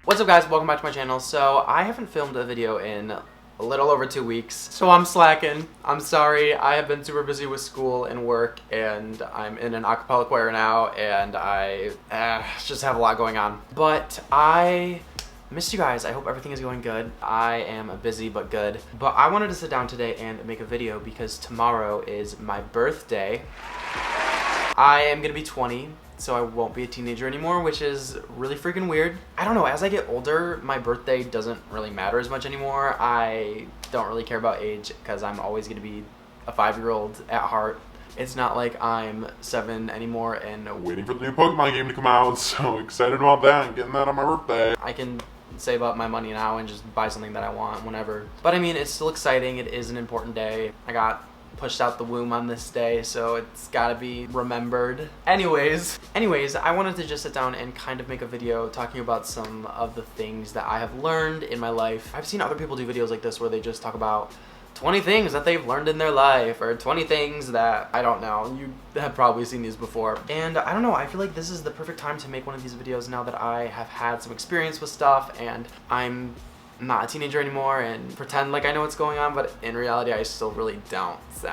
What's up guys, welcome back to my channel. So I haven't filmed a video in a little over 2 weeks, so I'm slacking. I'm sorry, I have been super busy with school and work, and I'm in an acapella choir now, and I just have a lot going on. But I missed you guys. I hope everything is going good. I am busy but good. But I wanted to sit down today and make a video because tomorrow is my birthday. I am gonna be 20. So I won't be a teenager anymore, which is really freaking weird. I don't know, as I get older, my birthday doesn't really matter as much anymore. I don't really care about age because I'm always gonna be a 5-year-old at heart. It's not like I'm 7 anymore and Waiting for the new Pokemon game to come out, so excited about that and getting that on my birthday. I can save up my money now and just buy something that I want whenever. But I mean, it's still exciting. It is an important day. I got pushed out the womb on this day, so it's gotta be remembered. Anyways, I wanted to just sit down and kind of make a video talking about some of the things that I have learned in my life. I've seen other people do videos like this where they just talk about 20 things that they've learned in their life, or 20 things that, I don't know, you have probably seen these before. And I don't know, I feel like this is the perfect time to make one of these videos now that I have had some experience with stuff and I'm not a teenager anymore and pretend like I know what's going on, but in reality I still really don't, so.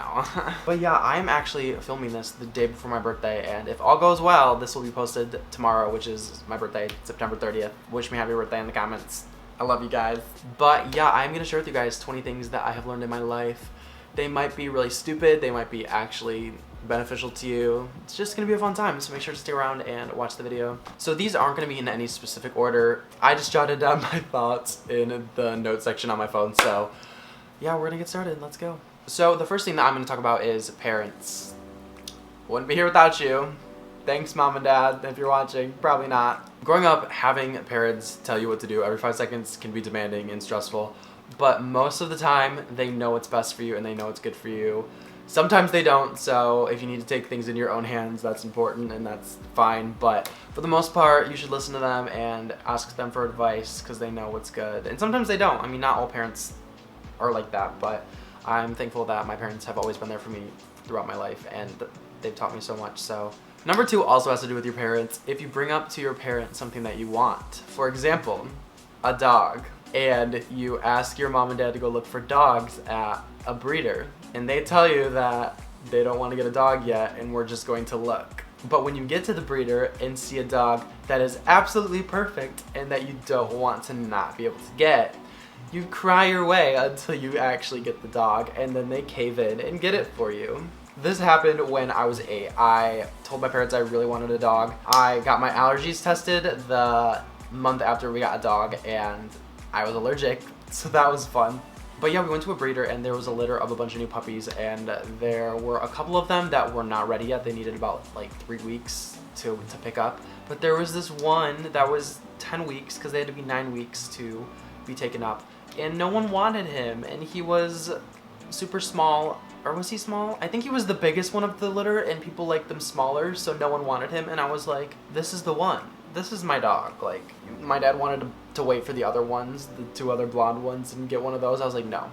But yeah, I'm actually filming this the day before my birthday, and if all goes well, this will be posted tomorrow, which is my birthday, September 30th. Wish me happy birthday in the comments. I love you guys. But yeah, I'm gonna share with you guys 20 things that I have learned in my life. They might be really stupid, they might be actually beneficial to you. It's just gonna be a fun time, so make sure to stay around and watch the video. So these aren't gonna be in any specific order. I just jotted down my thoughts in the notes section on my phone, so yeah, we're gonna get started. Let's go. So the first thing that I'm gonna talk about is parents. Wouldn't be here without you. Thanks, Mom and Dad, if you're watching. Probably not. Growing up, having parents tell you what to do every 5 seconds can be demanding and stressful, but most of the time, they know what's best for you and they know what's good for you. Sometimes they don't, so if you need to take things in your own hands, that's important and that's fine, but for the most part, you should listen to them and ask them for advice because they know what's good. And sometimes they don't. I mean, not all parents are like that, but I'm thankful that my parents have always been there for me throughout my life and they've taught me so much, so. Number 2 also has to do with your parents. If you bring up to your parents something that you want, for example, a dog, and you ask your mom and dad to go look for dogs at a breeder, and they tell you that they don't want to get a dog yet and we're just going to look. But when you get to the breeder and see a dog that is absolutely perfect and that you don't want to not be able to get, you cry your way until you actually get the dog, and then they cave in and get it for you. This happened when I was 8. I told my parents I really wanted a dog. I got my allergies tested the month after we got a dog and I was allergic, so that was fun. But yeah, we went to a breeder and there was a litter of a bunch of new puppies, and there were a couple of them that were not ready yet. They needed about like 3 weeks to pick up. But there was this one that was 10 weeks because they had to be 9 weeks to be taken up. And no one wanted him, and he was super small. Or was he small? I think he was the biggest one of the litter and people liked them smaller, so no one wanted him, and I was like, this is the one. This is my dog. Like, my dad wanted to wait for the other ones, the 2 other blonde ones, and get one of those. I was like, no,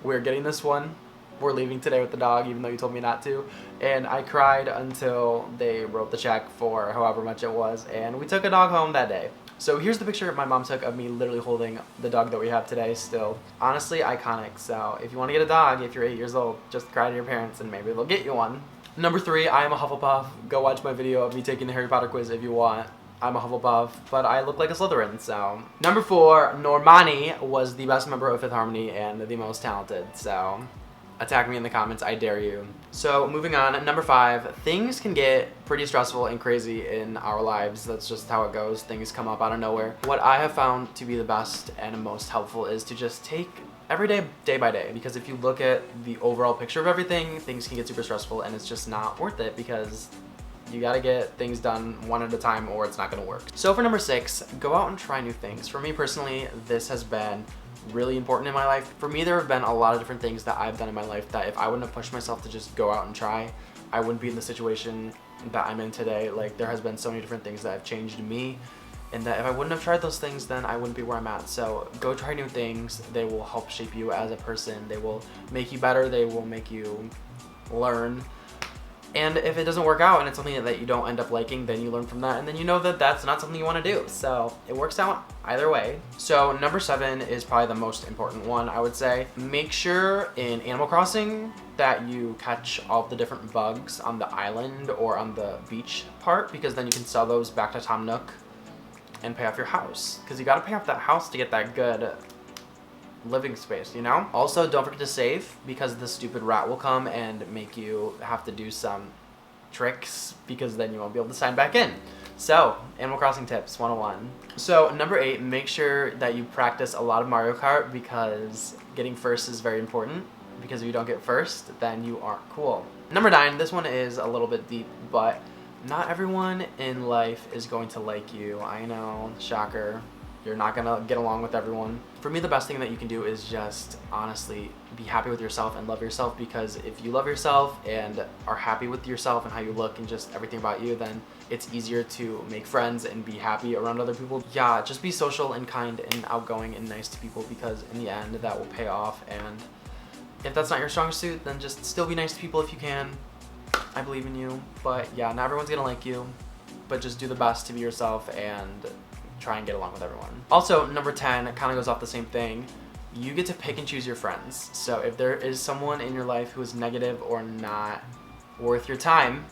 we're getting this one. We're leaving today with the dog, even though you told me not to. And I cried until they wrote the check for however much it was, and we took a dog home that day. So here's the picture my mom took of me literally holding the dog that we have today still. Honestly, iconic. So if you want to get a dog, if you're 8 years old, just cry to your parents and maybe they'll get you one. Number 3, I am a Hufflepuff. Go watch my video of me taking the Harry Potter quiz if you want. I'm a Hufflepuff, but I look like a Slytherin, so. Number 4, Normani was the best member of Fifth Harmony and the most talented, so. Attack me in the comments, I dare you. So moving on, number 5, things can get pretty stressful and crazy in our lives. That's just how it goes. Things come up out of nowhere. What I have found to be the best and most helpful is to just take every day, day by day, because if you look at the overall picture of everything, things can get super stressful and it's just not worth it because you gotta get things done one at a time or it's not gonna work. So for number 6, go out and try new things. For me personally, this has been really important in my life. For me, there have been a lot of different things that I've done in my life that if I wouldn't have pushed myself to just go out and try, I wouldn't be in the situation that I'm in today. Like, there has been so many different things that have changed me, and that if I wouldn't have tried those things, then I wouldn't be where I'm at. So go try new things. They will help shape you as a person. They will make you better. They will make you learn. And if it doesn't work out and it's something that you don't end up liking, then you learn from that, and then you know that that's not something you want to do. So it works out either way. So number 7 is probably the most important one, I would say. Make sure in Animal Crossing that you catch all the different bugs on the island or on the beach part, because then you can sell those back to Tom Nook and pay off your house. Because you got to pay off that house to get that good living space, you know? Also, don't forget to save, because the stupid rat will come and make you have to do some tricks, because then you won't be able to sign back in. So, Animal Crossing tips 101. So, number 8, make sure that you practice a lot of Mario Kart, because getting first is very important, because if you don't get first, then you aren't cool. Number 9, this one is a little bit deep, but not everyone in life is going to like you. I know, shocker. You're not gonna get along with everyone. For me, the best thing that you can do is just honestly be happy with yourself and love yourself, because if you love yourself and are happy with yourself and how you look and just everything about you, then it's easier to make friends and be happy around other people. Yeah, just be social and kind and outgoing and nice to people, because in the end that will pay off. And if that's not your strong suit, then just still be nice to people if you can. I believe in you. But yeah, not everyone's gonna like you, but just do the best to be yourself and try and get along with everyone. Also, number 10 kind of goes off the same thing. You get to pick and choose your friends. So if there is someone in your life who is negative or not worth your time,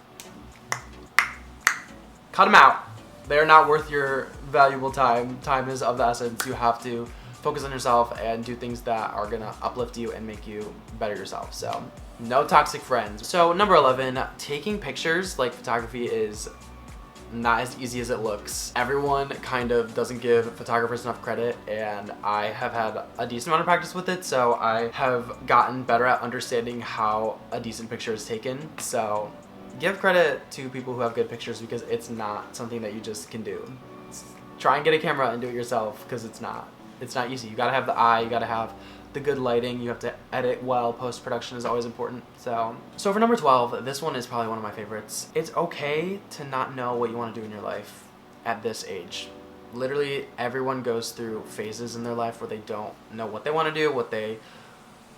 cut them out. They're not worth your valuable time. Time is of the essence. You have to focus on yourself and do things that are gonna uplift you and make you better yourself. So no toxic friends. So number 11, taking pictures, like photography, is not as easy as it looks. Everyone kind of doesn't give photographers enough credit, and I have had a decent amount of practice with it, so I have gotten better at understanding how a decent picture is taken. So give credit to people who have good pictures, because it's not something that you just can do. Try and get a camera and do it yourself, because it's not easy. You gotta have the eye, you gotta have the good lighting, you have to edit well, post-production is always important. So for number 12, this one is probably one of my favorites. It's okay to not know what you want to do in your life at this age. Literally everyone goes through phases in their life where they don't know what they want to do, what they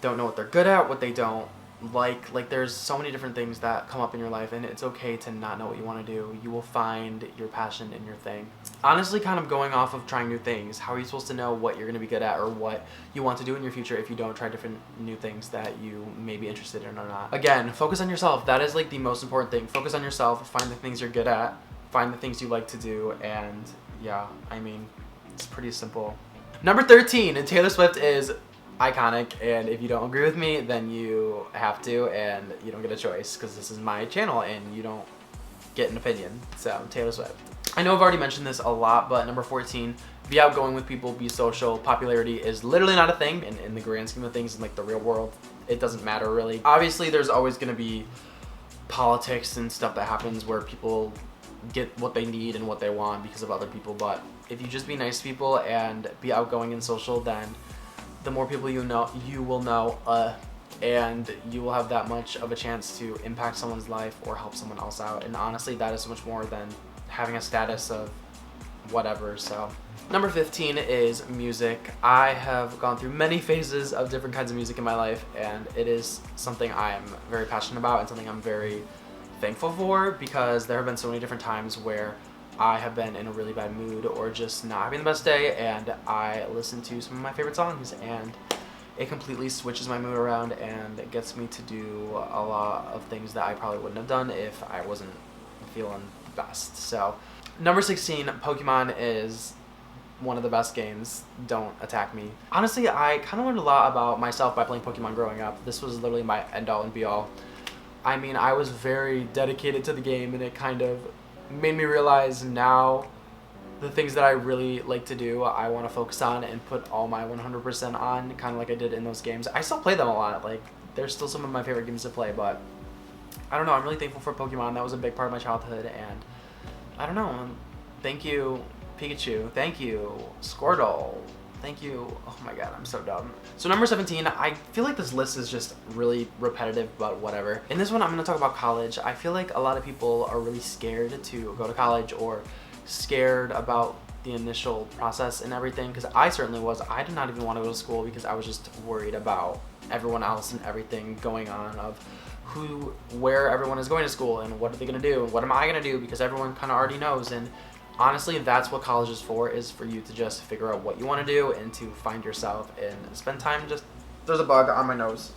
don't know what they're good at, what they don't like there's so many different things that come up in your life, and it's okay to not know what you want to do. You will find your passion in your thing. Honestly, kind of going off of trying new things, how are you supposed to know what you're going to be good at or what you want to do in your future if you don't try different new things that you may be interested in or not? Again, focus on yourself. That is like the most important thing. Focus on yourself, find the things you're good at, find the things you like to do, and yeah, I mean, it's pretty simple. Number 13, Taylor Swift is iconic, and if you don't agree with me, then you have to, and you don't get a choice, because this is my channel and you don't get an opinion. So Taylor Swift. I know I've already mentioned this a lot, but number 14, be outgoing with people, be social. Popularity is literally not a thing in the grand scheme of things. In like the real world, it doesn't matter really. Obviously there's always going to be politics and stuff that happens where people get what they need and what they want because of other people, but if you just be nice to people and be outgoing and social, then the more people you will know, and you will have that much of a chance to impact someone's life or help someone else out. And honestly, that is so much more than having a status of whatever. So number 15 is music. I have gone through many phases of different kinds of music in my life, and it is something I'm very passionate about and something I'm very thankful for, because there have been so many different times where I have been in a really bad mood or just not having the best day, and I listen to some of my favorite songs, and it completely switches my mood around and it gets me to do a lot of things that I probably wouldn't have done if I wasn't feeling the best. So number 16, Pokemon is one of the best games. Don't attack me. Honestly, I kind of learned a lot about myself by playing Pokemon growing up. This was literally my end all and be all. I mean, I was very dedicated to the game, and it kind of made me realize now the things that I really like to do, I want to focus on and put all my 100% on, kind of like I did in those games. I still play them a lot. Like, they're still some of my favorite games to play, but I don't know. I'm really thankful for Pokemon. That was a big part of my childhood, and I don't know. Thank you, Pikachu. Thank you, Squirtle. Thank you. Oh my god, I'm so dumb. So number 17, I feel like this list is just really repetitive, but whatever. In this one, I'm going to talk about college. I feel like a lot of people are really scared to go to college or scared about the initial process and everything, because I certainly was. I did not even want to go to school because I was just worried about everyone else and everything going on, of where everyone is going to school and what are they going to do and what am I going to do, because everyone kind of already knows. And honestly, that's what college is for you to just figure out what you want to do and to find yourself and spend time just... There's a bug on my nose.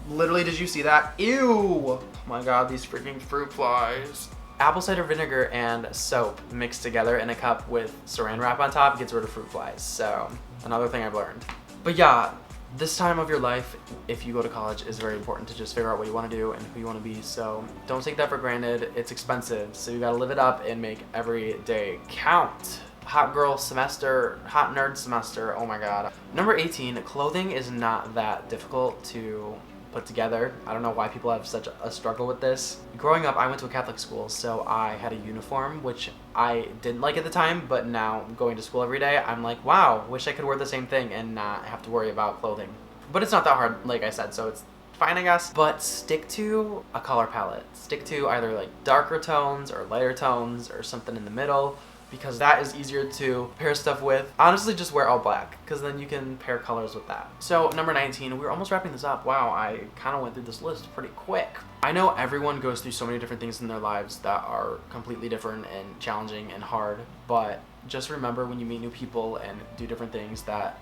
Literally, did you see that? Ew! Oh my god, these freaking fruit flies. Apple cider vinegar and soap mixed together in a cup with saran wrap on top gets rid of fruit flies. So, another thing I've learned. But yeah, this time of your life, if you go to college, is very important to just figure out what you want to do and who you want to be. So don't take that for granted. It's expensive, so you gotta live it up and make every day count. Hot girl semester, hot nerd semester, oh my god. Number 18, clothing is not that difficult to put together. I don't know why people have such a struggle with this. Growing up, I went to a Catholic school, so I had a uniform, which I didn't like at the time, but now going to school every day, I'm like, wow, wish I could wear the same thing and not have to worry about clothing. But it's not that hard, like I said, so it's fine, I guess. But stick to a color palette. Stick to either like darker tones or lighter tones or something in the middle, because that is easier to pair stuff with. Honestly, just wear all black, because then you can pair colors with that. So number 19, we're almost wrapping this up. Wow, I kind of went through this list pretty quick. I know everyone goes through so many different things in their lives that are completely different and challenging and hard, but just remember when you meet new people and do different things that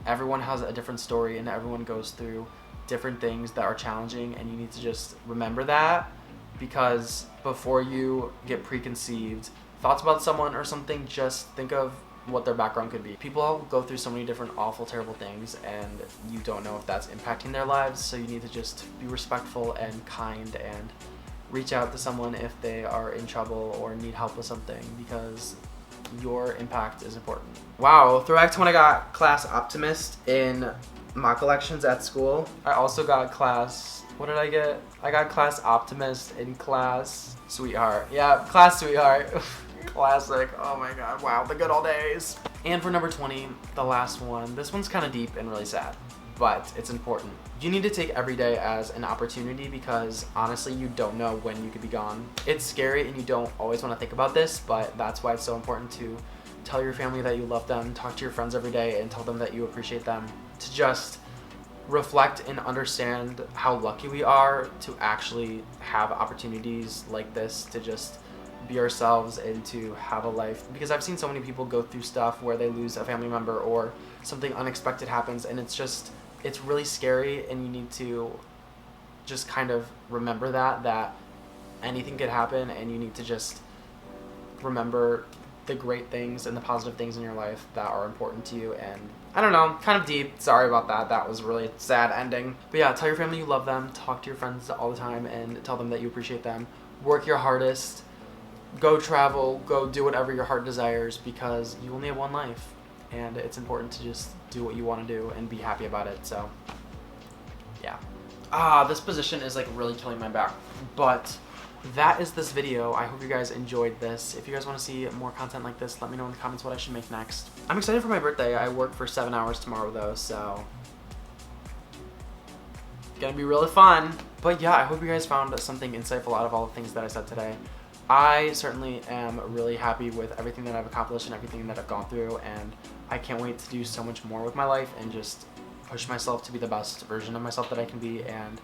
everyone has a different story and everyone goes through different things that are challenging, and you need to just remember that, because before you get preconceived thoughts about someone or something, just think of what their background could be. People all go through so many different awful, terrible things, and you don't know if that's impacting their lives, so you need to just be respectful and kind and reach out to someone if they are in trouble or need help with something, because your impact is important. Wow, throwback to when I got class optimist in my collections at school. I also got class... What did I get? I got class optimist in class sweetheart. Yeah, class sweetheart. Classic. Oh my god. Wow, the good old days. And for number 20, the last one. This one's kind of deep and really sad, but it's important. You need to take every day as an opportunity, because honestly, you don't know when you could be gone. It's scary and you don't always want to think about this, but that's why it's so important to tell your family that you love them, talk to your friends every day and tell them that you appreciate them, to just reflect and understand how lucky we are to actually have opportunities like this to just be ourselves and to have a life. Because I've seen so many people go through stuff where they lose a family member or something unexpected happens, and it's really scary, and you need to just kind of remember that anything could happen, and you need to just remember the great things and the positive things in your life that are important to you. And I don't know, kind of deep. Sorry about that. That was a really sad ending. But yeah, tell your family you love them. Talk to your friends all the time and tell them that you appreciate them. Work your hardest. Go travel. Go do whatever your heart desires, because you only have one life. And it's important to just do what you want to do and be happy about it. So, yeah. This position is like really killing my back. But that is this video. I hope you guys enjoyed this. If you guys want to see more content like this, let me know in the comments what I should make next. I'm excited for my birthday. I work for 7 hours tomorrow though, so gonna be really fun. But yeah, I hope you guys found something insightful out of all the things that I said today. I certainly am really happy with everything that I've accomplished and everything that I've gone through, and I can't wait to do so much more with my life and just push myself to be the best version of myself that I can be. And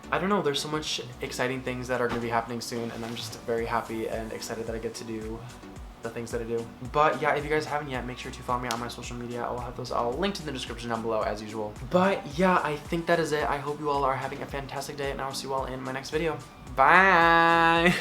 I don't know, there's so much exciting things that are going to be happening soon, and I'm just very happy and excited that I get to do the things that I do. But yeah, if you guys haven't yet, make sure to follow me on my social media. I will have those all linked in the description down below as usual. But yeah, I think that is it. I hope you all are having a fantastic day, and I will see you all in my next video. Bye!